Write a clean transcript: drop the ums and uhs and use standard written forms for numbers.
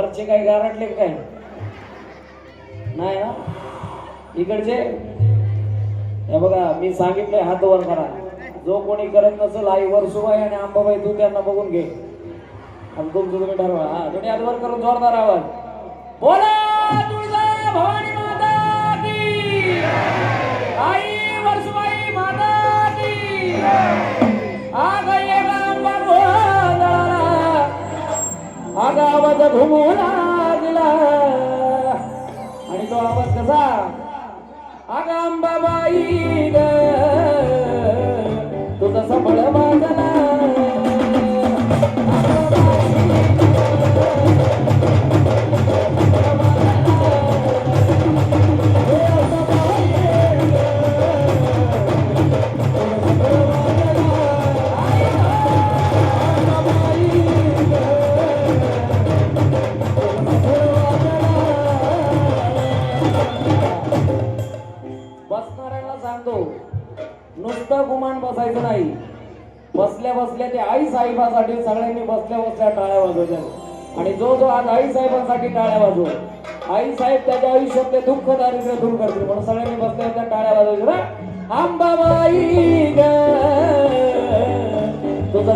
वरचे काही गारटले काय नाही ना इकडचे हे बघा मी सांगितलंय हात वर करा जो कोणी करत नसेल आई वर्षुबाई आणि अंबाबाई तू त्यांना बघून घे आणि तुमचं तुम्ही ठरवा हा तुम्ही हात वर करून जोरदार आवाज बोला तुळजा भवानी माता की आई वर्षुबाई माता की आग येगा अंबा गोंधळाला आग आवाज घुमू लागला आणि तो आवाज कसा आग अंबाबाई ग तुझा सबळ वाजला बसणाऱ्याला सांगतो नुसतं गुमान बसायचं नाही बसल्या बसल्या ते आई साहेबांसाठी सगळ्यांनी बसल्या बसल्या टाळ्या वाजवल्या आणि जो जो आज आई साहेबांसाठी टाळ्या वाजव आई साहेब त्याच्या आयुष्यातले दुःख दारिद्र्य दूर करतील म्हणून सगळ्यांनी बसल्या बसल्या टाळ्या वाजवायच्या अंबाबाई ग तुझा